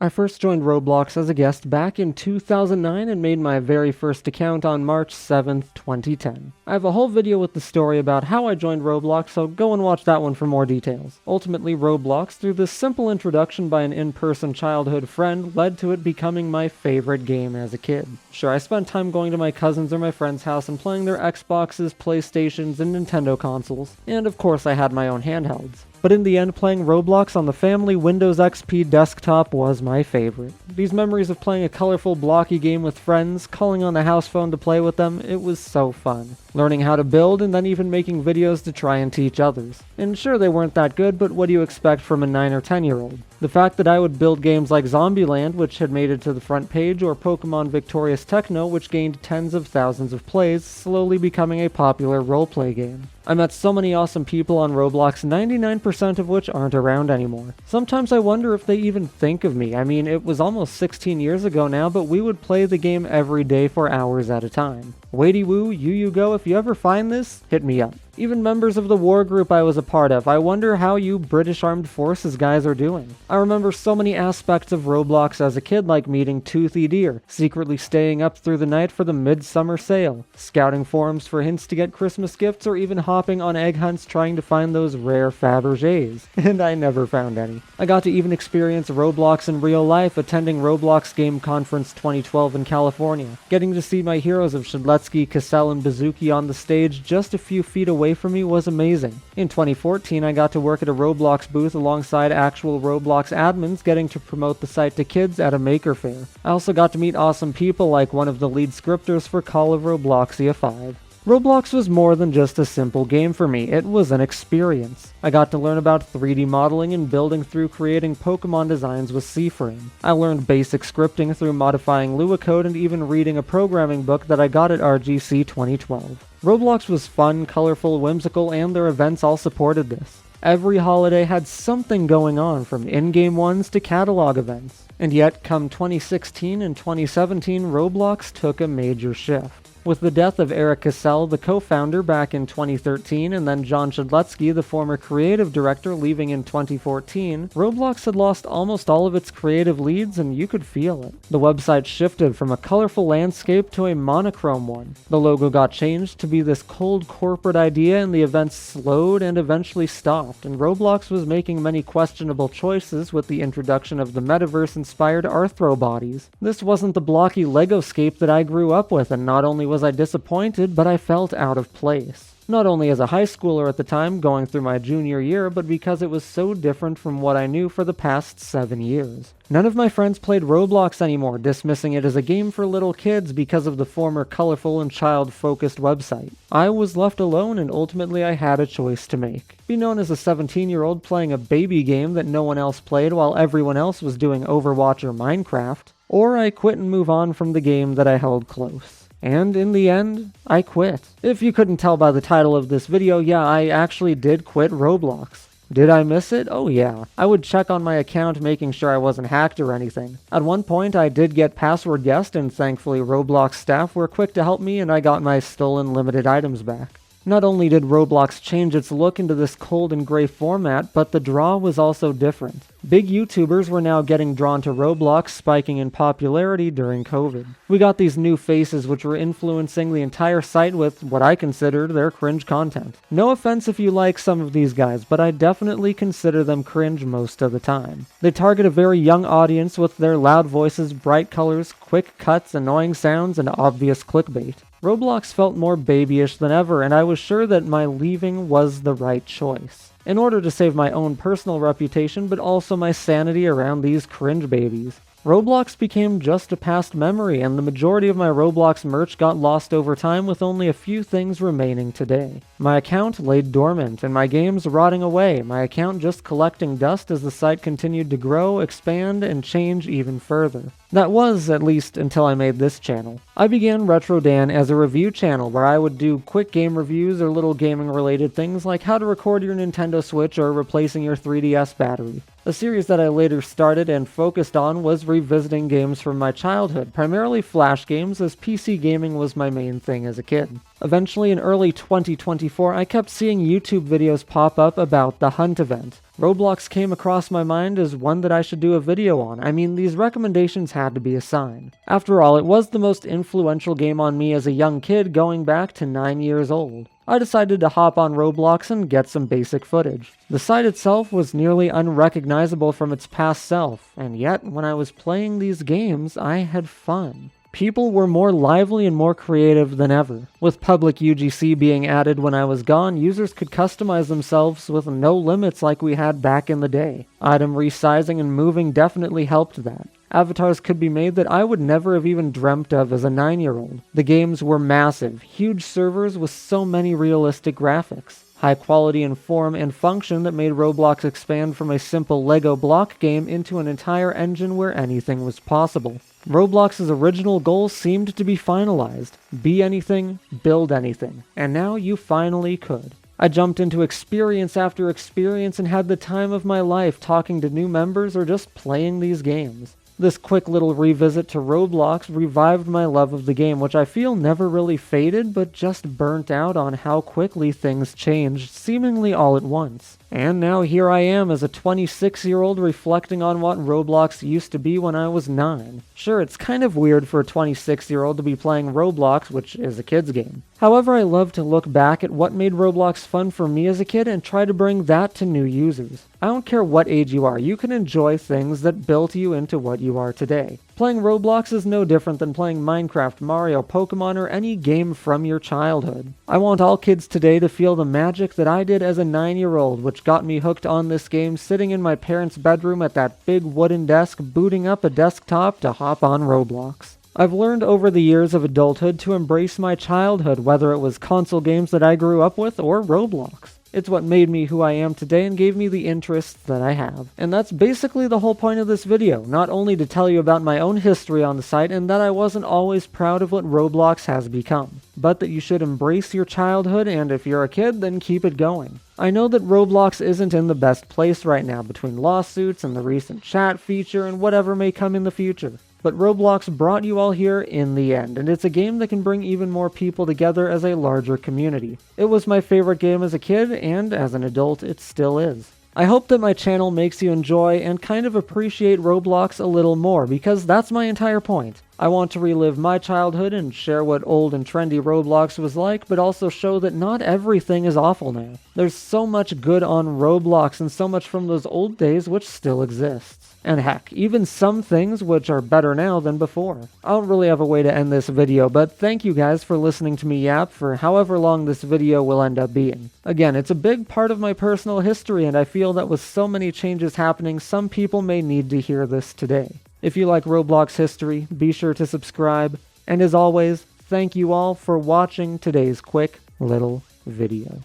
I first joined Roblox as a guest back in 2009 and made my very first account on March 7th, 2010. I have a whole video with the story about how I joined Roblox, so go and watch that one for more details. Ultimately, Roblox, through this simple introduction by an in-person childhood friend, led to it becoming my favorite game as a kid. Sure, I spent time going to my cousin's or my friend's house and playing their Xboxes, PlayStations, and Nintendo consoles, and of course I had my own handhelds. But in the end, playing Roblox on the family Windows XP desktop was my favorite. These memories of playing a colorful, blocky game with friends, calling on the house phone to play with them, it was so fun. Learning how to build and then even making videos to try and teach others. And sure, they weren't that good, but what do you expect from a 9 or 10-year-old? The fact that I would build games like Zombieland, which had made it to the front page, or Pokemon Victorious Techno, which gained tens of thousands of plays, slowly becoming a popular roleplay game. I met so many awesome people on Roblox, 99% of which aren't around anymore. Sometimes I wonder if they even think of me. I mean, it was almost 16 years ago now, but we would play the game every day for hours at a time. Wadey woo, you go, if you ever find this, hit me up. Even members of the war group I was a part of, I wonder how you British Armed Forces guys are doing. I remember so many aspects of Roblox as a kid, like meeting Toothy Deer, secretly staying up through the night for the midsummer sale, scouting forums for hints to get Christmas gifts, or even hopping on egg hunts trying to find those rare Fabergés. And I never found any. I got to even experience Roblox in real life, attending Roblox Game Conference 2012 in California, getting to see my heroes of Shedletsky, Cassell, and Bazooki on the stage just a few feet away from me was amazing. In 2014, I got to work at a Roblox booth alongside actual Roblox admins, getting to promote the site to kids at a maker fair. I also got to meet awesome people like one of the lead scripters for Call of Robloxia 5. Roblox was more than just a simple game for me, it was an experience. I got to learn about 3D modeling and building through creating Pokemon designs with C-Frame. I learned basic scripting through modifying Lua code and even reading a programming book that I got at RGC 2012. Roblox was fun, colorful, whimsical, and their events all supported this. Every holiday had something going on, from in-game ones to catalog events. And yet, come 2016 and 2017, Roblox took a major shift. With the death of Eric Cassell, the co-founder, back in 2013, and then John Shedletsky, the former creative director, leaving in 2014, Roblox had lost almost all of its creative leads, and you could feel it. The website shifted from a colorful landscape to a monochrome one. The logo got changed to be this cold corporate idea, and the events slowed and eventually stopped, and Roblox was making many questionable choices with the introduction of the metaverse-inspired Arthro bodies. This wasn't the blocky Legoscape that I grew up with, and not only was I disappointed, but I felt out of place. Not only as a high schooler at the time, going through my junior year, but because it was so different from what I knew for the past 7 years. None of my friends played Roblox anymore, dismissing it as a game for little kids because of the former colorful and child-focused website. I was left alone, and ultimately I had a choice to make. Be known as a 17-year-old playing a baby game that no one else played while everyone else was doing Overwatch or Minecraft, or I quit and move on from the game that I held close. And in the end, I quit. If you couldn't tell by the title of this video, yeah, I actually did quit Roblox. Did I miss it? Oh yeah. I would check on my account making sure I wasn't hacked or anything. At one point I did get password guessed, and thankfully Roblox staff were quick to help me and I got my stolen limited items back. Not only did Roblox change its look into this cold and gray format, but the draw was also different. Big YouTubers were now getting drawn to Roblox, spiking in popularity during COVID. We got these new faces which were influencing the entire site with what I considered their cringe content. No offense if you like some of these guys, but I definitely consider them cringe most of the time. They target a very young audience with their loud voices, bright colors, quick cuts, annoying sounds, and obvious clickbait. Roblox felt more babyish than ever, and I was sure that my leaving was the right choice. In order to save my own personal reputation, but also my sanity around these cringe babies. Roblox became just a past memory, and the majority of my Roblox merch got lost over time, with only a few things remaining today. My account laid dormant, and my games rotting away, my account just collecting dust as the site continued to grow, expand, and change even further. That was, at least, until I made this channel. I began RetroDan as a review channel where I would do quick game reviews or little gaming related things like how to record your Nintendo Switch or replacing your 3DS battery. A series that I later started and focused on was revisiting games from my childhood, primarily Flash games, as PC gaming was my main thing as a kid. Eventually, in early 2024, I kept seeing YouTube videos pop up about the Hunt event. Roblox came across my mind as one that I should do a video on. I mean, these recommendations had to be a sign. After all, it was the most influential game on me as a young kid going back to 9 years old. I decided to hop on Roblox and get some basic footage. The site itself was nearly unrecognizable from its past self, and yet, when I was playing these games, I had fun. People were more lively and more creative than ever. With public UGC being added when I was gone, users could customize themselves with no limits like we had back in the day. Item resizing and moving definitely helped that. Avatars could be made that I would never have even dreamt of as a 9-year-old. The games were massive, huge servers with so many realistic graphics. High quality in form and function that made Roblox expand from a simple Lego block game into an entire engine where anything was possible. Roblox's original goal seemed to be finalized. Be anything, build anything. And now you finally could. I jumped into experience after experience and had the time of my life talking to new members or just playing these games. This quick little revisit to Roblox revived my love of the game, which I feel never really faded, but just burnt out on how quickly things changed, seemingly all at once. And now here I am as a 26-year-old reflecting on what Roblox used to be when I was 9. Sure, it's kind of weird for a 26-year-old to be playing Roblox, which is a kid's game. However, I love to look back at what made Roblox fun for me as a kid and try to bring that to new users. I don't care what age you are, you can enjoy things that built you into what you are today. Playing Roblox is no different than playing Minecraft, Mario, Pokemon, or any game from your childhood. I want all kids today to feel the magic that I did as a 9-year-old, which got me hooked on this game sitting in my parents' bedroom at that big wooden desk booting up a desktop to hop on Roblox. I've learned over the years of adulthood to embrace my childhood, whether it was console games that I grew up with or Roblox. It's what made me who I am today and gave me the interests that I have. And that's basically the whole point of this video, not only to tell you about my own history on the site and that I wasn't always proud of what Roblox has become, but that you should embrace your childhood, and if you're a kid, then keep it going. I know that Roblox isn't in the best place right now between lawsuits and the recent chat feature and whatever may come in the future. But Roblox brought you all here in the end, and it's a game that can bring even more people together as a larger community. It was my favorite game as a kid, and as an adult, it still is. I hope that my channel makes you enjoy and kind of appreciate Roblox a little more, because that's my entire point. I want to relive my childhood and share what old and trendy Roblox was like, but also show that not everything is awful now. There's so much good on Roblox and so much from those old days which still exists. And heck, even some things which are better now than before. I don't really have a way to end this video, but thank you guys for listening to me yap for however long this video will end up being. Again, it's a big part of my personal history, and I feel that with so many changes happening, some people may need to hear this today. If you like Roblox history, be sure to subscribe, and as always, thank you all for watching today's quick little video.